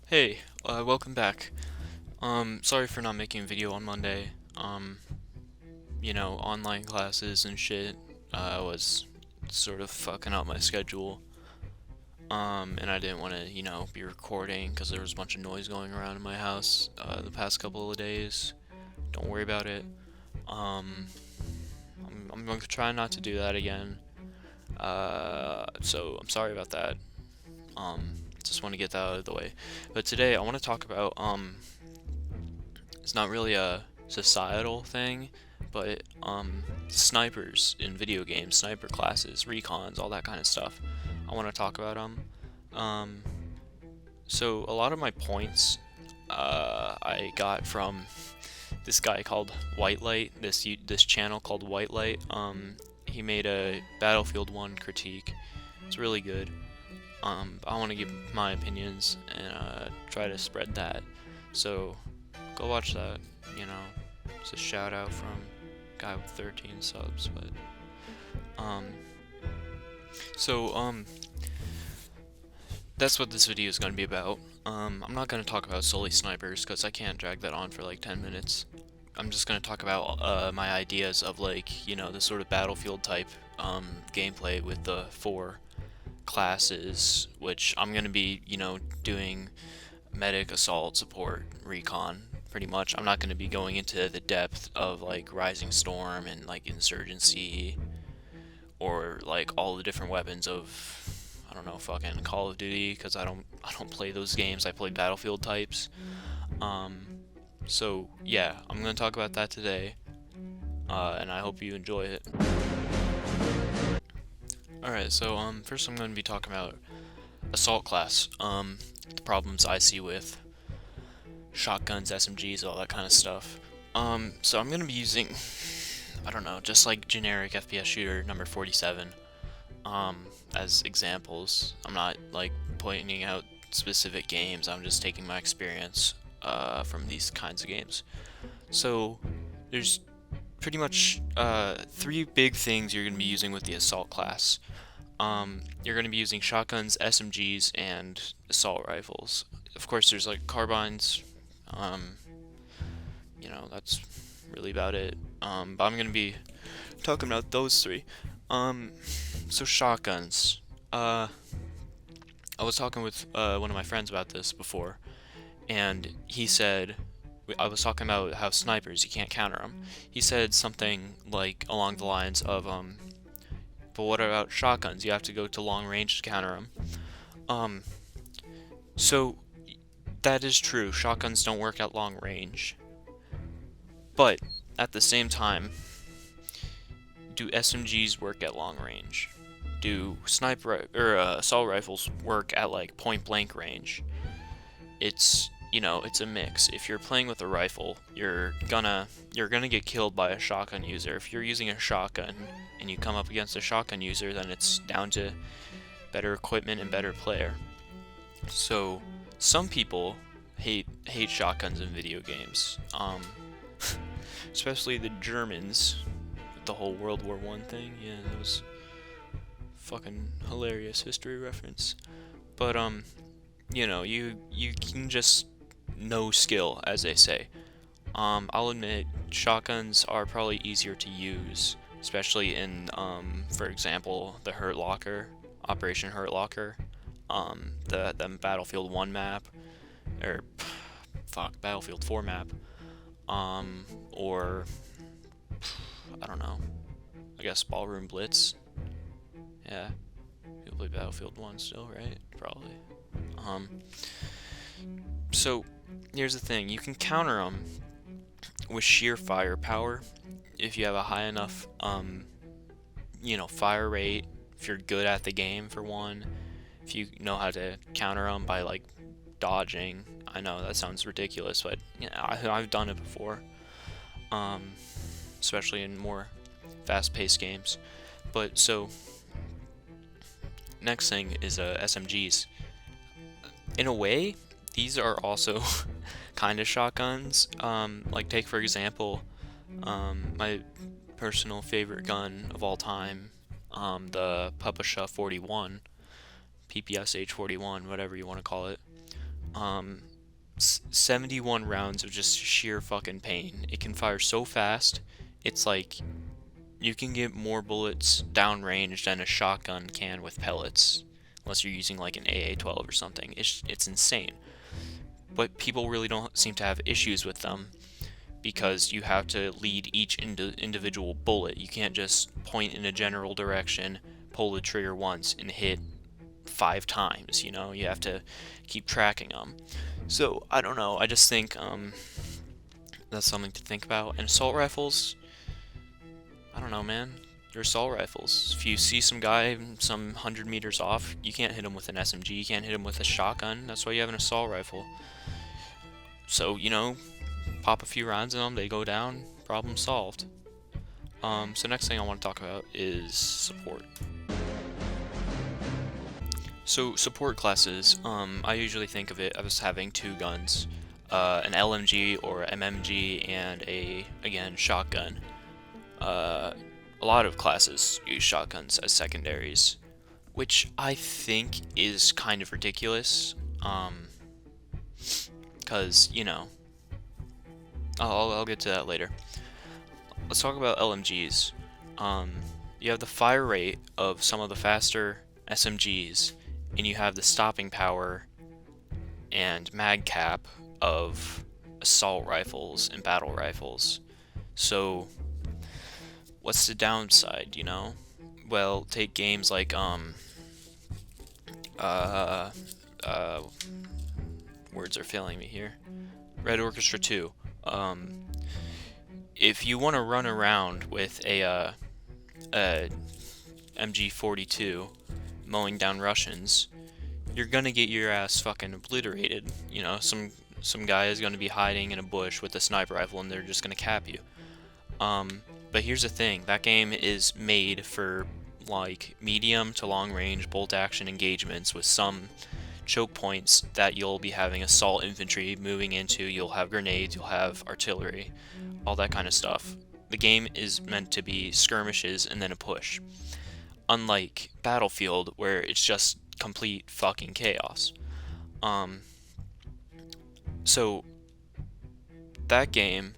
Hey, welcome back. Sorry for not making a video on Monday. Online classes and shit, was sort of fucking up my schedule. And I didn't want to, be recording because there was a bunch of noise going around in my house, the past couple of days. Don't worry about it. Um, I'm going to try not to do that again. So I'm sorry about that. Just want to get that out of the way. But today I want to talk about, it's not really a societal thing, but snipers in video games, sniper classes, recons, all that kind of stuff. I want to talk about them. Um, so a lot of my points I got from this guy called White Light, this channel called White Light. He made a Battlefield 1 critique. It's really good. I want to give my opinions and try to spread that. So go watch that. It's a shout out from a guy with 13 subs. But um, so that's what this video is going to be about. I'm not going to talk about solely snipers because I can't drag that on for like 10 minutes. I'm just going to talk about my ideas of the sort of Battlefield type gameplay with the four classes, which I'm going to be, doing medic, assault, support, recon, pretty much. I'm not going to be going into the depth of like Rising Storm and like Insurgency or like all the different weapons of I don't know, fucking Call of Duty, because I don't play those games. I play Battlefield types. Um, so yeah, I'm gonna talk about that today, and I hope you enjoy it. All right, so first I'm gonna be talking about assault class. The problems I see with shotguns, SMGs, all that kind of stuff. So I'm gonna be using, I don't know, just like generic FPS shooter number 47, as examples. I'm not like pointing out specific games. I'm just taking my experience from these kinds of games. So there's pretty much three big things you're gonna be using with the assault class. You're going to be using shotguns, SMGs, and assault rifles. Of course, there's like carbines. Um, that's really about it. But I'm going to be talking about those three. So shotguns. I was talking with one of my friends about this before, and he said, I was talking about how snipers, you can't counter them. He said something like along the lines of, but what about shotguns? You have to go to long range to counter them. Um, so that is true. Shotguns don't work at long range. But at the same time, do SMGs work at long range? Do assault rifles work at like point blank range? It's a mix. If you're playing with a rifle, you're gonna get killed by a shotgun user. If you're using a shotgun and you come up against a shotgun user, then it's down to better equipment and better player. So some people hate shotguns in video games. Especially the Germans with the whole World War One thing. Yeah, that was fucking hilarious history reference. But you can just no skill, as they say. I'll admit shotguns are probably easier to use, especially in for example, the Hurt Locker, Operation Hurt Locker, the Battlefield 1 map, or Battlefield 4 map, or I don't know, I guess Ballroom Blitz. Yeah, people play Battlefield 1 still, right? Probably. Um, so here's the thing: you can counter them with sheer firepower if you have a high enough, fire rate. If you're good at the game, for one, if you know how to counter them by like dodging. I know that sounds ridiculous, but I've done it before, especially in more fast-paced games. But so next thing is SMGs. In a way, these are also kind of shotguns. Like take for example, my personal favorite gun of all time, the Papasha 41, PPSH 41, whatever you want to call it. Um, 71 rounds of just sheer fucking pain. It can fire so fast. It's like you can get more bullets downrange than a shotgun can with pellets, unless you're using like an AA-12 or something. It's insane. But people really don't seem to have issues with them because you have to lead each individual bullet. You can't just point in a general direction, pull the trigger once, and hit 5 times. You have to keep tracking them. So I don't know. I just think that's something to think about. And assault rifles, I don't know, man. They're assault rifles. If you see some guy some 100 meters off, you can't hit him with an SMG. You can't hit him with a shotgun. That's why you have an assault rifle. So pop a few rounds in them, they go down, problem solved. So next thing I want to talk about is support. So support classes, I usually think of it as having 2 guns, an LMG or MMG and again, shotgun. A lot of classes use shotguns as secondaries, which I think is kind of ridiculous, because, I'll get to that later. Let's talk about LMGs. You have the fire rate of some of the faster SMGs, and you have the stopping power and mag cap of assault rifles and battle rifles. So, what's the downside, Well, take games like, words are failing me here. Red Orchestra 2. If you want to run around with a MG42 mowing down Russians, you're gonna get your ass fucking obliterated. Some guy is gonna be hiding in a bush with a sniper rifle and they're just gonna cap you. But here's the thing, that game is made for like medium to long range bolt action engagements with some choke points that you'll be having assault infantry moving into. You'll have grenades, you'll have artillery, all that kind of stuff. The game is meant to be skirmishes and then a push. Unlike Battlefield, where it's just complete fucking chaos. So that game,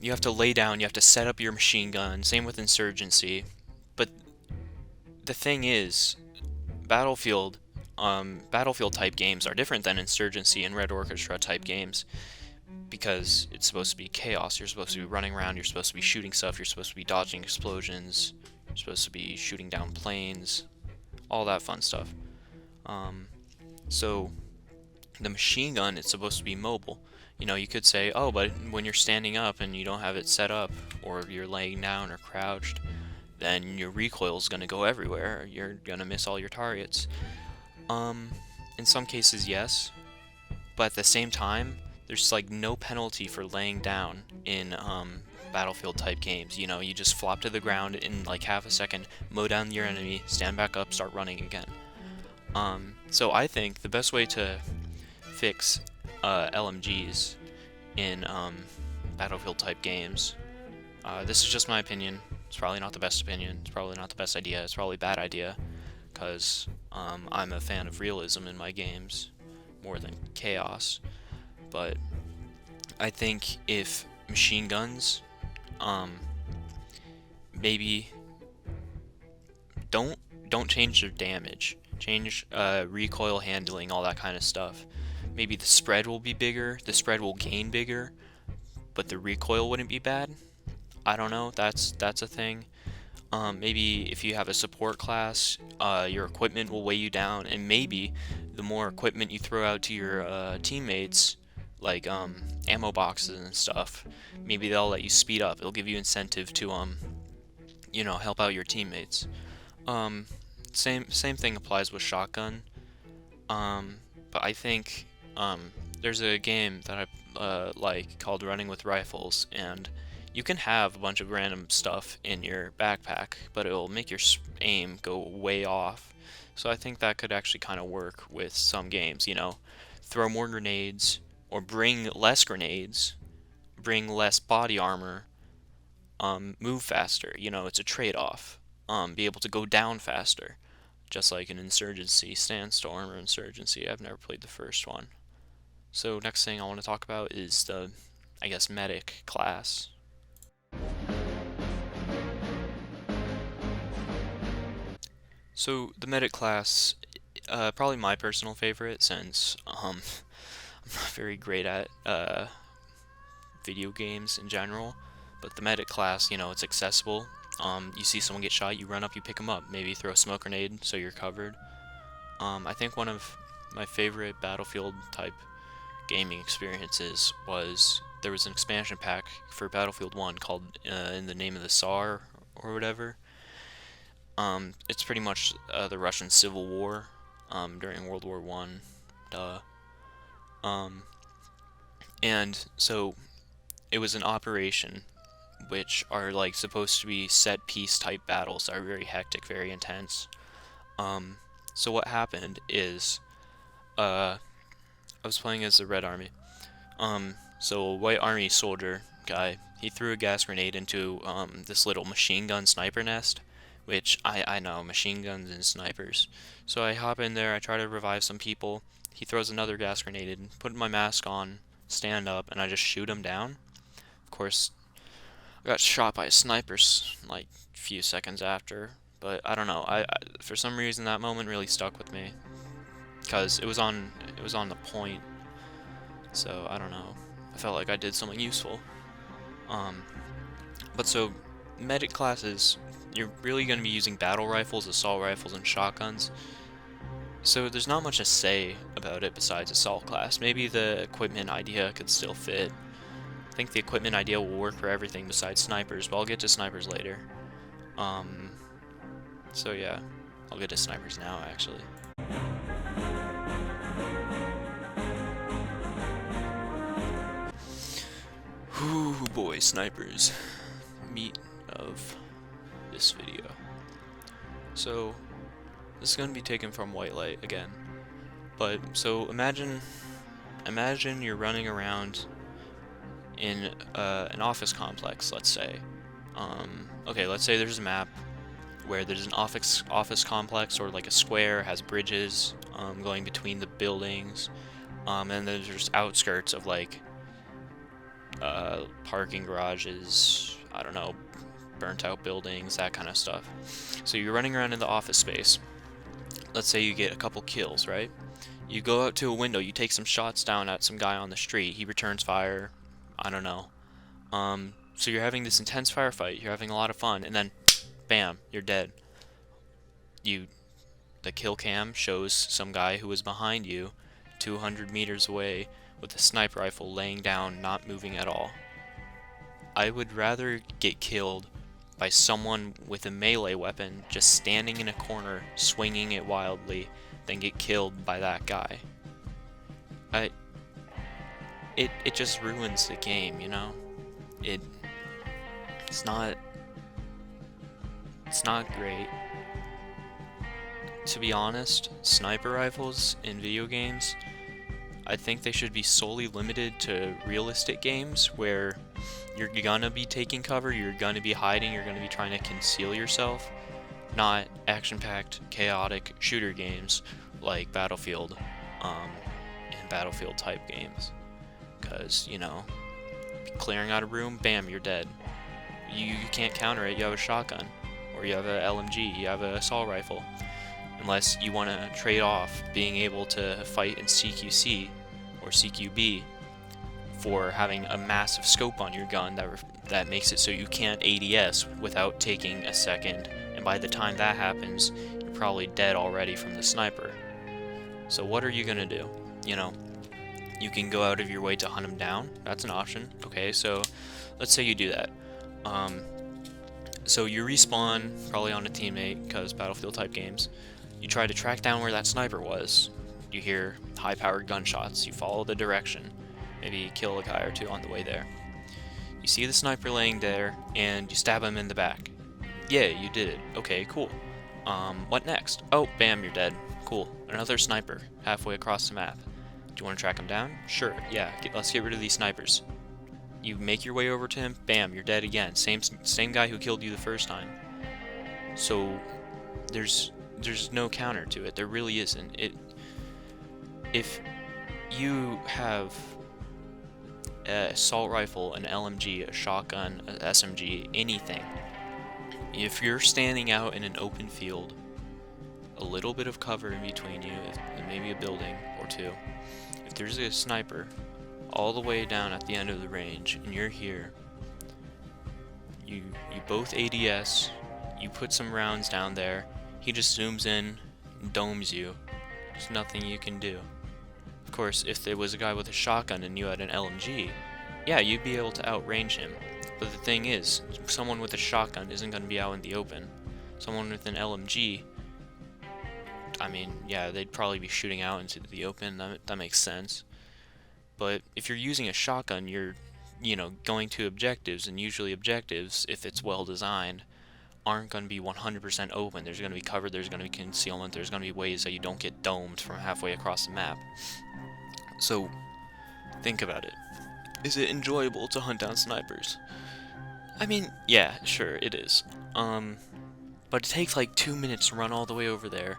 you have to lay down, you have to set up your machine gun, same with Insurgency. But the thing is, Battlefield type games are different than Insurgency and Red Orchestra type games because it's supposed to be chaos. You're supposed to be running around, you're supposed to be shooting stuff, you're supposed to be dodging explosions, you're supposed to be shooting down planes, all that fun stuff. So the machine gun, it's supposed to be mobile. You could say, oh, but when you're standing up and you don't have it set up, or you're laying down or crouched, then your recoil's gonna go everywhere. You're gonna miss all your targets. In some cases, yes, but at the same time, there's like no penalty for laying down in Battlefield type games. You just flop to the ground in like half a second, mow down your enemy, stand back up, start running again. So I think the best way to fix LMGs in Battlefield type games, this is just my opinion. It's probably not the best opinion. It's probably not the best idea. It's probably a bad idea because I'm a fan of realism in my games more than chaos. But I think if machine guns, maybe don't change their damage. Change recoil handling, all that kind of stuff. Maybe the spread will be bigger. The spread will gain bigger, but the recoil wouldn't be bad. I don't know. That's a thing. Maybe if you have a support class, your equipment will weigh you down, and maybe the more equipment you throw out to your teammates, like ammo boxes and stuff, maybe they'll let you speed up. It'll give you incentive to help out your teammates. Same thing applies with shotgun. But I think there's a game that I like called Running with Rifles, and you can have a bunch of random stuff in your backpack, but it'll make your aim go way off. So I think that could actually kind of work with some games, throw more grenades, or bring less grenades, bring less body armor, move faster, it's a trade-off. Be able to go down faster. just like an Insurgency, Sandstorm, or Insurgency. I've never played the first one. So next thing I want to talk about is the, I guess, medic class. So the medic class, probably my personal favorite, since I'm not very great at video games in general. But the medic class, you know, it's accessible. You see someone get shot, you run up, you pick them up. Maybe throw a smoke grenade so you're covered. I think one of my favorite Battlefield type gaming experiences was there was an expansion pack for Battlefield 1 called In the Name of the Tsar or whatever. It's pretty much the Russian Civil War during World War One. And so it was an operation which are like supposed to be set piece type battles that are very hectic, very intense. So what happened is I was playing as the Red Army. So a White Army soldier guy, he threw a gas grenade into this little machine gun sniper nest, which I know, machine guns and snipers. So I hop in there, I try to revive some people. He throws another gas grenade in, put my mask on, stand up, and I just shoot him down. Of course, I got shot by a sniper like a few seconds after, but I don't know. I for some reason that moment really stuck with me because it was on the point. So I don't know. I felt like I did something useful. But so medic classes, you're really going to be using battle rifles, assault rifles, and shotguns. So there's not much to say about it besides assault class. Maybe the equipment idea could still fit. I think the equipment idea will work for everything besides snipers, but I'll get to snipers later. So yeah, I'll get to snipers now actually. Ooh boy, snipers. Meat of this video. So this is going to be taken from White Light again. But so imagine you're running around in an office complex, let's say. Okay, let's say there's a map where there's an office complex, or like a square has bridges going between the buildings, and then there's outskirts of like parking garages, I don't know, burnt out buildings, that kind of stuff. So you're running around in the office space. Let's say you get a couple kills, right? You go out to a window, you take some shots down at some guy on the street, he returns fire, I don't know. So you're having this intense firefight, you're having a lot of fun, and then bam, you're dead. The kill cam shows some guy who was behind you 200 meters away with a sniper rifle laying down, not moving at all. I would rather get killed by someone with a melee weapon just standing in a corner swinging it wildly than get killed by that guy. It just ruins the game, you know? It's not great. To be honest, sniper rifles in video games, I think they should be solely limited to realistic games where you're gonna be taking cover, you're gonna be hiding, you're gonna be trying to conceal yourself, not action-packed, chaotic shooter games like Battlefield, and Battlefield type games. Because, you know, clearing out a room, bam, you're dead. You can't counter it, you have a shotgun, or you have a LMG, you have an assault rifle. Unless you want to trade off being able to fight in CQC or CQB for having a massive scope on your gun that makes it so you can't ADS without taking a second, and by the time that happens, you're probably dead already from the sniper. So what are you gonna do? You know, you can go out of your way to hunt them down. That's an option. Okay, so let's say you do that. So you respawn probably on a teammate, because Battlefield type games. You try to track down where that sniper was. You hear high-powered gunshots. You follow the direction. Maybe kill a guy or two on the way there. You see the sniper laying there, and you stab him in the back. Yeah, you did it. Okay, cool. What next? Oh, bam, you're dead. Cool. Another sniper halfway across the map. Do you want to track him down? Sure, yeah. Let's get rid of these snipers. You make your way over to him. Bam, you're dead again. Same guy who killed you the first time. So there's there's no counter to it. There really isn't. If you have an assault rifle, an LMG, a shotgun, an SMG, anything, if you're standing out in an open field, a little bit of cover in between you, maybe a building or two, if there's a sniper all the way down at the end of the range and you're here, you both ADS, you put some rounds down there, he just zooms in, domes you. There's nothing you can do. Of course, if there was a guy with a shotgun and you had an LMG, yeah, you'd be able to outrange him. But the thing is, someone with a shotgun isn't going to be out in the open. Someone with an LMG, I mean, yeah, they'd probably be shooting out into the open. That makes sense. But if you're using a shotgun, you're, going to objectives, and usually objectives, if it's well designed, aren't going to be 100% open. There's going to be cover, there's going to be concealment, there's going to be ways that you don't get domed from halfway across the map. So, think about it. Is it enjoyable to hunt down snipers? I mean, yeah, sure, it is. But it takes like 2 minutes to run all the way over there.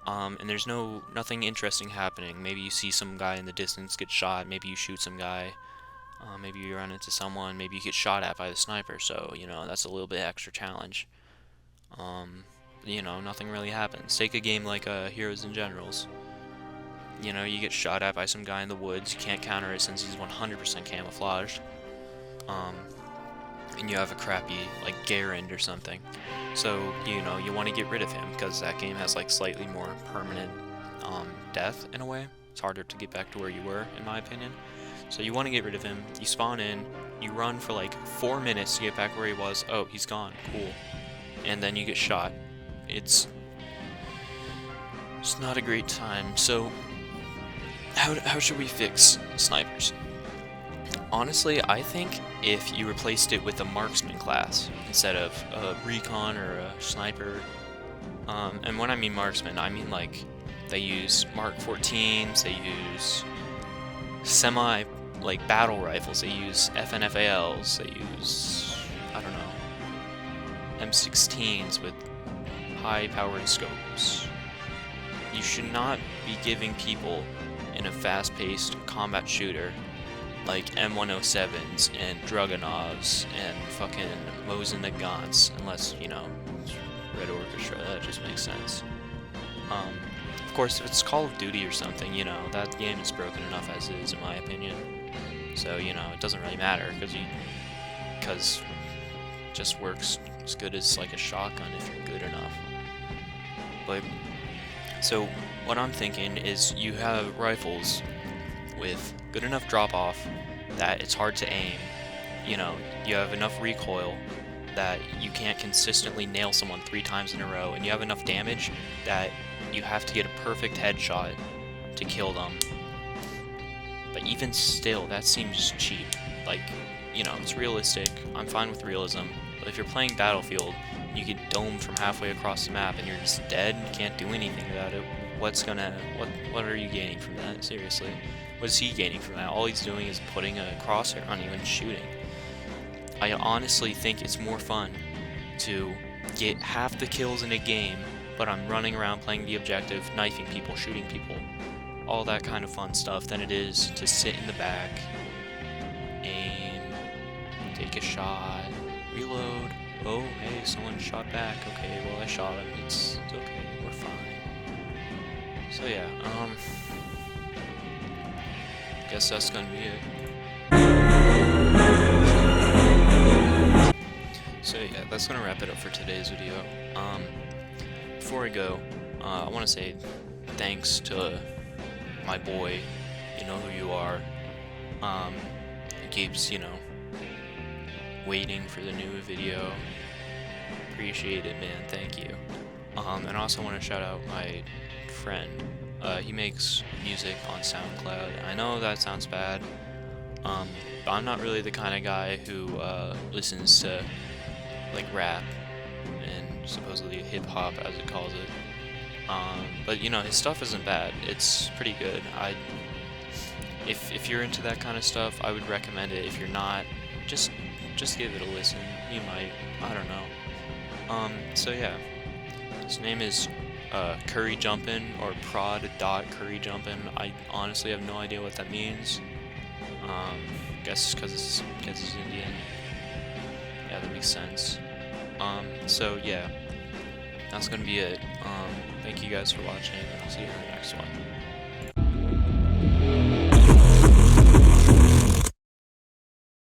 And there's nothing interesting happening. Maybe you see some guy in the distance get shot, maybe you shoot some guy, maybe you run into someone, maybe you get shot at by the sniper, so, that's a little bit extra challenge. Nothing really happens. Take a game like Heroes and Generals. You get shot at by some guy in the woods, you can't counter it since he's 100% camouflaged. And you have a crappy, like, Garand or something. So, you want to get rid of him, because that game has, like, slightly more permanent, death, in a way. It's harder to get back to where you were, in my opinion. So you want to get rid of him, you spawn in, you run for, like, 4 minutes to get back where he was. Oh, he's gone, cool. And then you get shot. It's not a great time. So, how should we fix snipers? Honestly, I think if you replaced it with a marksman class instead of a recon or a sniper, and when I mean marksman, I mean like they use Mark 14s, they use like battle rifles, they use FNFALs, they use, I don't know, M16s with high-powered scopes. You should not be giving people in a fast-paced combat shooter like M107s and Dragunovs and fucking Mosin Nagants, unless, Red Orchestra, that just makes sense. Of course, if it's Call of Duty or something, that game is broken enough as is, in my opinion. So, it doesn't really matter, because it just works as good as, like, a shotgun if you're good enough. But, so, what I'm thinking is you have rifles with good enough drop-off that it's hard to aim. You have enough recoil that you can't consistently nail someone 3 times in a row, and you have enough damage that you have to get a perfect headshot to kill them. But even still, that seems cheap. Like, it's realistic. I'm fine with realism. But if you're playing Battlefield, you get domed from halfway across the map and you're just dead and can't do anything about it, what are you gaining from that? Seriously. What is he gaining from that? All he's doing is putting a crosshair on you and shooting. I honestly think it's more fun to get half the kills in a game, but I'm running around playing the objective, knifing people, shooting people, all that kind of fun stuff, than it is to sit in the back, aim, take a shot, reload. Oh, hey, someone shot back. Okay, well, I shot him. It's okay. We're fine. So yeah, guess that's gonna be it. So yeah, that's gonna wrap it up for today's video. Before I go, I want to say thanks to my boy, you know who you are, who keeps, waiting for the new video. Appreciate it, man, thank you. And I also want to shout out my friend. He makes music on SoundCloud. I know that sounds bad, but I'm not really the kind of guy who listens to like rap and supposedly hip-hop, as it calls it. But his stuff isn't bad. It's pretty good. If you're into that kind of stuff, I would recommend it. If you're not, just give it a listen. You might, I don't know. So yeah, his name is curry jumping or prod dot curry jumping. I honestly have no idea what that means. Guess because it's Indian. Yeah, that makes sense. So yeah, that's gonna be it. Thank you guys for watching, and I'll see you in the next one.